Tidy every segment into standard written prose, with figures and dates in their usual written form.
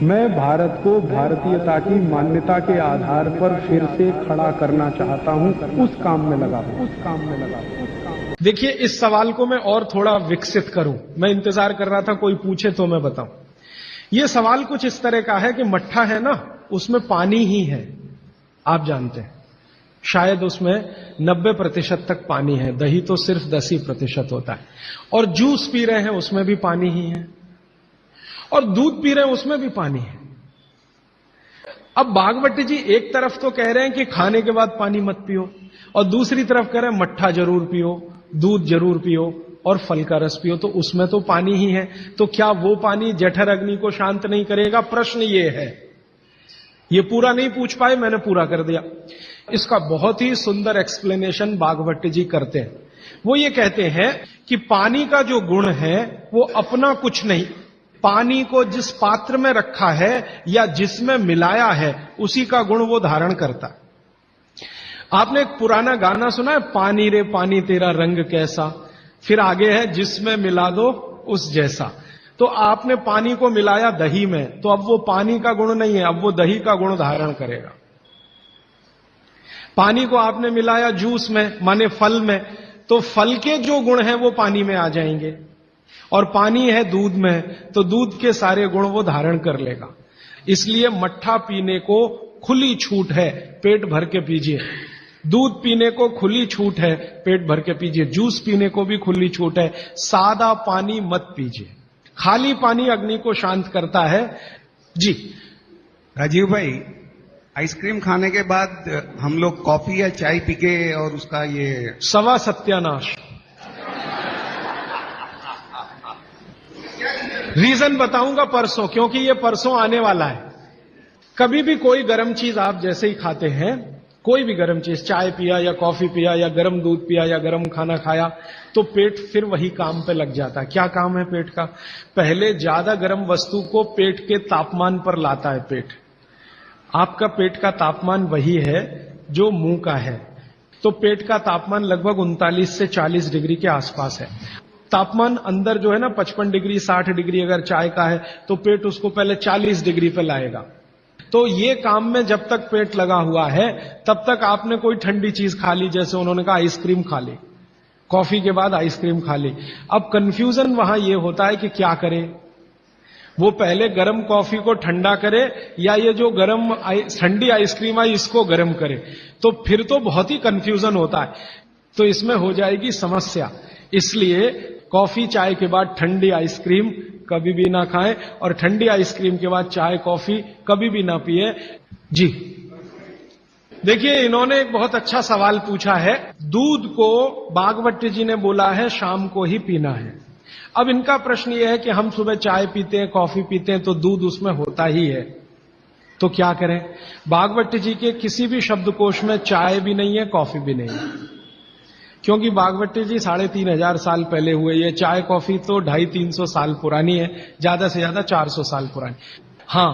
मैं भारत को भारतीयता की मान्यता के आधार पर फिर से खड़ा करना चाहता हूं, उस काम में लगा हूं। देखिए, इस सवाल को मैं और थोड़ा विकसित करूं। मैं इंतजार कर रहा था कोई पूछे तो मैं बताऊं। यह सवाल कुछ इस तरह का है कि मट्ठा है ना, उसमें पानी ही है, आप जानते हैं। शायद उसमें 90% तक पानी है, दही तो सिर्फ 10% होता है। और जूस पी रहे हैं उसमें भी पानी ही है, और दूध पी रहे हैं उसमें भी पानी है। अब भागवती जी एक तरफ तो कह रहे हैं कि खाने के बाद पानी मत पियो, और दूसरी तरफ कह रहे हैं मट्ठा जरूर पियो, दूध जरूर पियो और फल का रस पियो, तो उसमें तो पानी ही है। तो क्या वो पानी जठर अग्नि को शांत नहीं करेगा? प्रश्न ये है। ये पूरा नहीं पूछ पाए, मैंने पूरा कर दिया। इसका बहुत ही सुंदर एक्सप्लेनेशन भागवती जी करते हैं। वो ये कहते हैं कि पानी का जो गुण है वो अपना कुछ नहीं, पानी को जिस पात्र में रखा है या जिसमें मिलाया है उसी का गुण वो धारण करता है। आपने एक पुराना गाना सुना है, पानी रे पानी तेरा रंग कैसा, फिर आगे है जिसमें मिला दो उस जैसा। तो आपने पानी को मिलाया दही में, तो अब वो पानी का गुण नहीं है, अब वो दही का गुण धारण करेगा। पानी को आपने मिलाया जूस में, माने फल में, तो फल के जो गुण हैं वो पानी में आ जाएंगे। और पानी है दूध में, तो दूध के सारे गुण वो धारण कर लेगा। इसलिए मट्ठा पीने को खुली छूट है, पेट भर के पीजिए। दूध पीने को खुली छूट है, पेट भर के पीजिए। जूस पीने को भी खुली छूट है, सादा पानी मत पीजिए। खाली पानी अग्नि को शांत करता है। जी राजीव भाई, आइसक्रीम खाने के बाद हम लोग कॉफी या चाय पी के और उसका ये सवा सत्यानाश। रीजन बताऊंगा परसों, क्योंकि ये परसों आने वाला है। कभी भी कोई गर्म चीज आप जैसे ही खाते हैं, कोई भी गर्म चीज, चाय पिया या कॉफी पिया या गर्म दूध पिया या गर्म खाना खाया, तो पेट फिर वही काम पे लग जाता है। क्या काम है पेट का? पहले ज्यादा गर्म वस्तु को पेट के तापमान पर लाता है पेट। आपका पेट का तापमान वही है जो मुंह का है, तो पेट का तापमान लगभग 39 से 40 डिग्री के आसपास है। तापमान अंदर जो है ना 55 डिग्री 60 डिग्री अगर चाय का है, तो पेट उसको पहले 40 डिग्री पे लाएगा। तो ये काम में जब तक पेट लगा हुआ है तब तक आपने कोई ठंडी चीज खा ली, जैसे उन्होंने कहा आइसक्रीम खा ली, कॉफी के बाद आइसक्रीम खा ली। अब कंफ्यूजन वहां ये होता है कि क्या करें, वो पहले गर्म कॉफी को ठंडा करे या ये जो गर्म ठंडी आइसक्रीम आई इसको गर्म करे, तो फिर तो बहुत ही कंफ्यूजन होता है। तो इसमें हो जाएगी समस्या। इसलिए कॉफी चाय के बाद ठंडी आइसक्रीम कभी भी ना खाएं, और ठंडी आइसक्रीम के बाद चाय कॉफी कभी भी ना पिए। जी देखिए, इन्होंने एक बहुत अच्छा सवाल पूछा है। दूध को भागवती जी ने बोला है शाम को ही पीना है। अब इनका प्रश्न यह है कि हम सुबह चाय पीते हैं, कॉफी पीते हैं, तो दूध उसमें होता ही है, तो क्या करें? भागवती जी के किसी भी शब्दकोश में चाय भी नहीं है, कॉफी भी नहीं है, क्योंकि भागवती जी 3500 साल पहले हुए। ये चाय कॉफी तो 250-300 साल पुरानी है, ज्यादा से ज्यादा 400 साल पुरानी। हां,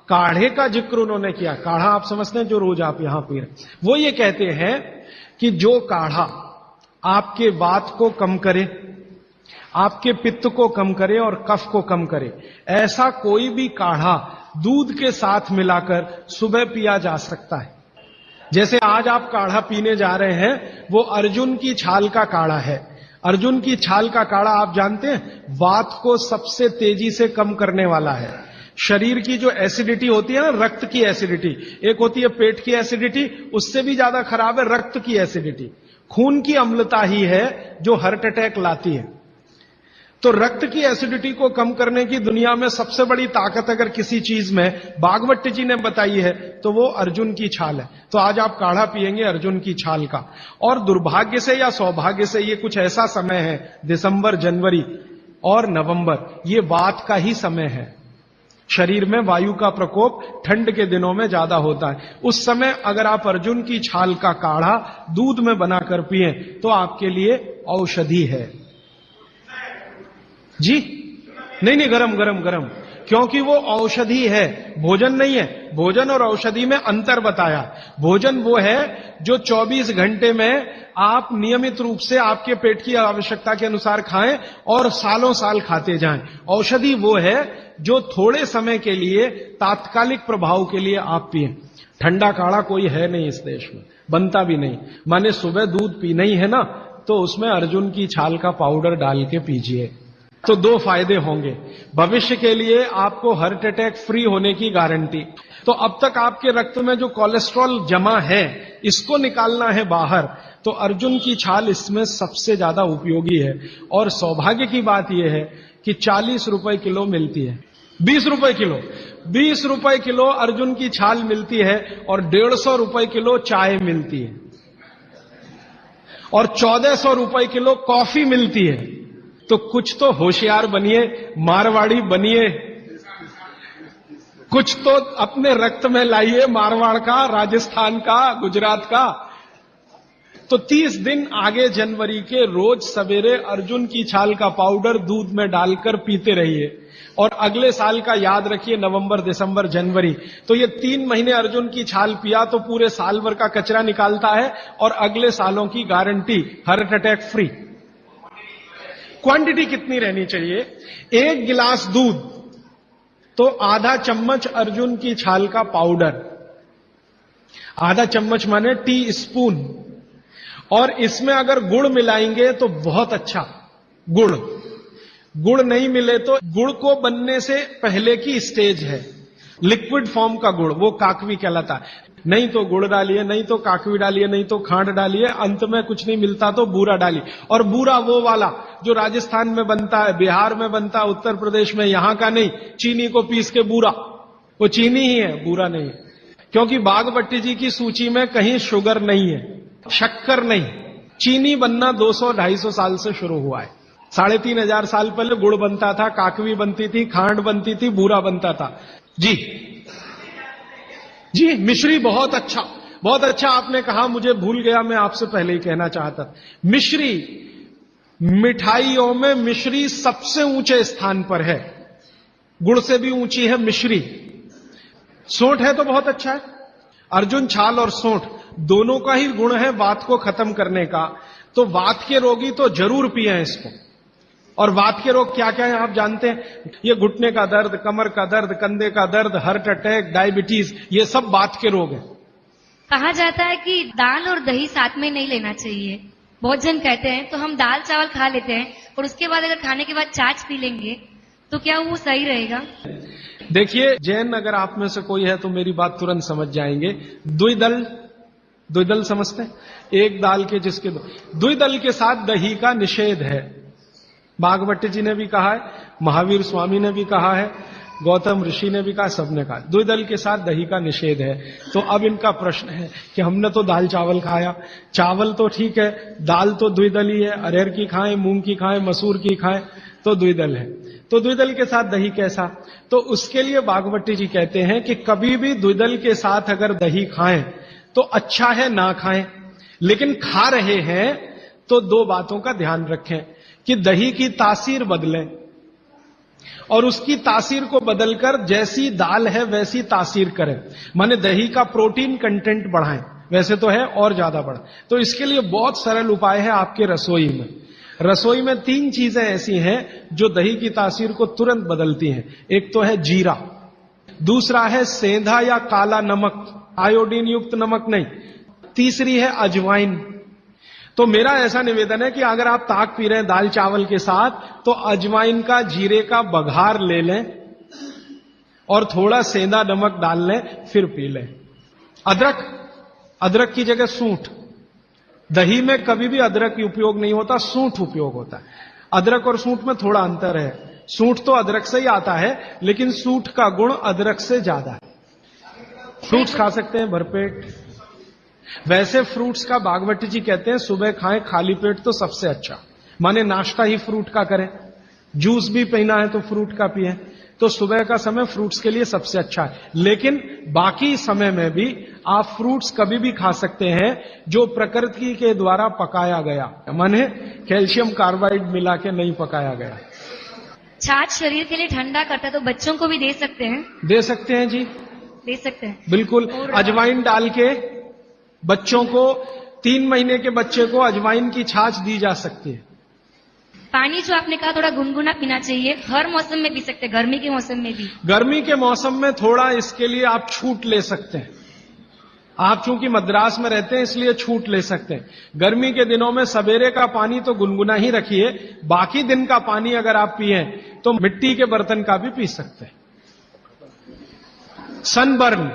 काढ़े का जिक्र उन्होंने किया। काढ़ा आप समझते हैं जो रोज आप यहां पी रहे, वो ये कहते हैं कि जो काढ़ा आपके वात को कम करे, आपके पित्त को कम करे और कफ को कम करे, ऐसा कोई भी काढ़ा दूध के साथ मिलाकर सुबह पिया जा सकता है। जैसे आज आप काढ़ा पीने जा रहे हैं, वो अर्जुन की छाल का काढ़ा है। अर्जुन की छाल का काढ़ा आप जानते हैं, वात को सबसे तेजी से कम करने वाला है। शरीर की जो एसिडिटी होती है ना, रक्त की एसिडिटी, एक होती है पेट की एसिडिटी, उससे भी ज्यादा खराब है रक्त की एसिडिटी। खून की अम्लता ही है जो हार्ट अटैक लाती है। तो रक्त की एसिडिटी को कम करने की दुनिया में सबसे बड़ी ताकत अगर किसी चीज में भागवती जी ने बताई है तो वो अर्जुन की छाल है। तो आज आप काढ़ा पिएंगे अर्जुन की छाल का। और दुर्भाग्य से या सौभाग्य से ये कुछ ऐसा समय है, दिसंबर, जनवरी और नवंबर, ये वात का ही समय है। शरीर में वायु का प्रकोप ठंड के दिनों में ज्यादा होता है। उस समय अगर आप अर्जुन की छाल का काढ़ा दूध में बनाकर पिए तो आपके लिए औषधि है। जी नहीं, गरम गरम गरम, क्योंकि वो औषधि है, भोजन नहीं है। भोजन और औषधि में अंतर बताया। भोजन वो है जो 24 घंटे में आप नियमित रूप से आपके पेट की आवश्यकता के अनुसार खाएं और सालों साल खाते जाएं। औषधि वो है जो थोड़े समय के लिए, तात्कालिक प्रभाव के लिए आप पिएं। ठंडा काढ़ा कोई है नहीं इस देश में, बनता भी नहीं। माने सुबह दूध पीना ही है ना, तो उसमें अर्जुन की छाल का पाउडर डाल के पीजिए, तो 2 फायदे होंगे। भविष्य के लिए आपको हार्ट अटैक फ्री होने की गारंटी। तो अब तक आपके रक्त में जो कोलेस्ट्रॉल जमा है, इसको निकालना है बाहर, तो अर्जुन की छाल इसमें सबसे ज्यादा उपयोगी है। और सौभाग्य की बात यह है कि 40 रुपए किलो मिलती है, 20 रुपए किलो, 20 रुपए किलो अर्जुन की छाल मिलती है, और 150 रुपए किलो चाय मिलती है, और 1400 रुपए किलो कॉफी मिलती है। तो कुछ तो होशियार बनिए, मारवाड़ी बनिए, कुछ तो अपने रक्त में लाइए, मारवाड़ का, राजस्थान का, गुजरात का। तो 30 दिन आगे जनवरी के रोज सवेरे अर्जुन की छाल का पाउडर दूध में डालकर पीते रहिए। और अगले साल का याद रखिए, नवंबर, दिसंबर, जनवरी, तो ये 3 महीने अर्जुन की छाल पिया तो पूरे साल भर का कचरा निकालता है, और अगले सालों की guarantee, heart attack free. Quantity कितनी रहनी चाहिए? 1 गिलास दूध तो आधा चम्मच अर्जुन की छाल का पाउडर, आधा चम्मच माने टी स्पून। और इसमें अगर गुड़ मिलाएंगे तो बहुत अच्छा। गुड़ नहीं मिले तो गुड़ को बनने से पहले की स्टेज है, लिक्विड फॉर्म का गुड़, वो काकवी कहलाता है। नहीं तो गुड़ डालिए, नहीं तो काकवी डालिए, नहीं तो खांड डालिए, अंत में कुछ नहीं मिलता तो बूरा डालिए। और बूरा वो वाला जो राजस्थान में बनता है, बिहार में बनता है, उत्तर प्रदेश में, यहां का नहीं। चीनी को पीस के बूरा, वो चीनी ही है, बूरा नहीं है। क्योंकि बागभट्टी जी की सूची में कहीं शुगर नहीं है, शक्कर नहीं। चीनी बनना 200-250 साल से शुरू हुआ है। 3500 साल पहले गुड़ बनता था, काकवी बनती थी, खांड बनती थी, बूरा बनता था। जी, मिश्री बहुत अच्छा आपने कहा, मुझे भूल गया, मैं आपसे पहले ही कहना चाहता था। मिश्री, मिठाइयों में मिश्री सबसे ऊंचे स्थान पर है, गुड़ से भी ऊंची है मिश्री। सोंठ है तो बहुत अच्छा है। अर्जुन छाल और सोंठ दोनों का ही गुण है वात को खत्म करने का। तो वात के रोगी तो जरूर पिए इसको। और वात के रोग क्या क्या है आप जानते हैं? ये घुटने का दर्द, कमर का दर्द, कंधे का दर्द, हार्ट अटैक, डायबिटीज, ये सब वात के रोग हैं। कहा जाता है कि दाल और दही साथ में नहीं लेना चाहिए। बहुत जन कहते हैं, तो हम दाल चावल खा लेते हैं और उसके बाद अगर खाने के बाद छाछ पी लेंगे तो क्या वो सही रहेगा? देखिए, जैन अगर आप में से कोई है तो मेरी बात तुरंत समझ जाएंगे। द्विदल समझते हैं? एक दाल के जिसके द्विदल के साथ दही का निषेध है। बागभट्टी जी ने भी कहा है, महावीर स्वामी ने भी कहा है, गौतम ऋषि ने भी कहा, सबने कहा द्विदल के साथ दही का निषेध है। तो अब इनका प्रश्न है कि हमने तो दाल चावल खाया, चावल तो ठीक है, दाल तो द्विदल ही है, अरहर की खाएं, मूंग की खाएं, मसूर की खाएं, तो द्विदल है। तो द्विदल के साथ दही कैसा? तो उसके लिए बागभट्टी जी कहते हैं कि कभी भी द्विदल के साथ अगर दही खाएं तो अच्छा है ना खाएं, लेकिन खा रहे हैं तो 2 बातों का ध्यान रखें कि दही की तासीर बदले और उसकी तासीर को बदलकर जैसी दाल है वैसी तासीर करें। माने दही का प्रोटीन कंटेंट बढ़ाएं, वैसे तो है और ज्यादा बढ़ाएं। तो इसके लिए बहुत सरल उपाय है आपके रसोई में। रसोई में 3 चीजें ऐसी हैं जो दही की तासीर को तुरंत बदलती हैं। एक तो है जीरा, दूसरा है सेंधा या काला नमक, आयोडीन युक्त नमक नहीं, तीसरी है अजवाइन। तो मेरा ऐसा निवेदन है कि अगर आप ताक पी रहे हैं दाल चावल के साथ, तो अजवाइन का, जीरे का बघार ले लें और थोड़ा सेंधा नमक डाल लें, फिर पी लें। अदरक की जगह सूंठ। दही में कभी भी अदरक उपयोग नहीं होता, सूंठ उपयोग होता है। अदरक और सूंठ में थोड़ा अंतर है। सूंठ तो अदरक से ही आता है, लेकिन सूंठ का गुण अदरक से ज्यादा है। फ्रूट्स खा सकते हैं भरपेट। वैसे फ्रूट्स का बागभट्टी जी कहते हैं सुबह खाएं खाली पेट तो सबसे अच्छा, माने नाश्ता ही फ्रूट का करें। जूस भी पीना है तो फ्रूट का पिए, तो सुबह का समय फ्रूट्स के लिए सबसे अच्छा है। लेकिन बाकी समय में भी आप फ्रूट्स कभी भी खा सकते हैं जो प्रकृति के द्वारा पकाया गया, माने कैल्शियम कार्बाइड मिला के नहीं पकाया गया। छाछ शरीर के लिए ठंडा करता है, तो बच्चों को भी दे सकते हैं? दे सकते हैं जी, दे सकते हैं। बिल्कुल। और अजवाइन डाल के बच्चों को, 3 महीने के बच्चे को अजवाइन की छाछ दी जा सकती है। पानी जो आपने कहा थोड़ा गुनगुना पीना चाहिए, हर मौसम में पी सकते हैं, गर्मी के मौसम में भी? गर्मी के मौसम में थोड़ा इसके लिए आप छूट ले सकते हैं। आप चूंकि मद्रास में रहते हैं इसलिए छूट ले सकते हैं। गर्मी के दिनों में सवेरे का पानी तो गुनगुना ही रखिए, बाकी दिन का पानी अगर आप पिए तो मिट्टी के बर्तन का भी पी सकते हैं। सनबर्न,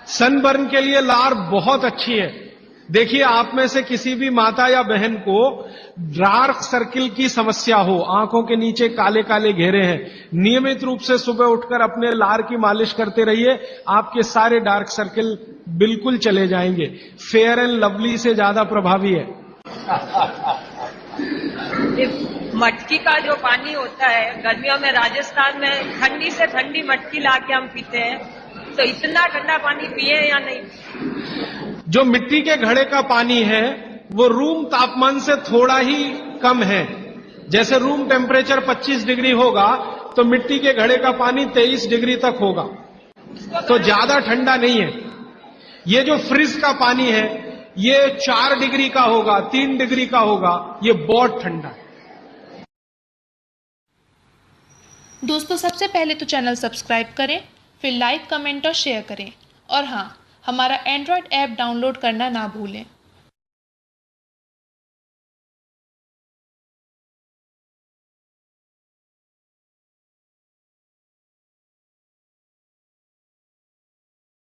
सनबर्न के लिए लार बहुत अच्छी है। देखिए, आप में से किसी भी माता या बहन को डार्क सर्किल की समस्या हो, आंखों के नीचे काले काले घेरे हैं, नियमित रूप से सुबह उठकर अपने लार की मालिश करते रहिए, आपके सारे डार्क सर्किल बिल्कुल चले जाएंगे। फेयर एंड लवली से ज्यादा प्रभावी है। मटकी का जो पानी होता है, गर्मियों में राजस्थान में ठंडी से ठंडी मटकी लाके हम पीते हैं, तो इतना ठंडा पानी पिए या नहीं? जो मिट्टी के घड़े का पानी है वो रूम तापमान से थोड़ा ही कम है। जैसे रूम टेम्परेचर 25 डिग्री होगा तो मिट्टी के घड़े का पानी 23 डिग्री तक होगा, तो ज्यादा ठंडा नहीं है। ये जो फ्रिज का पानी है ये 4 डिग्री का होगा, 3 डिग्री का होगा, ये बहुत ठंडा है। दोस्तों, सबसे पहले तो चैनल सब्सक्राइब करें, फिर लाइक, कमेंट और शेयर करें। और हाँ, हमारा एंड्रॉयड ऐप डाउनलोड करना ना भूलें।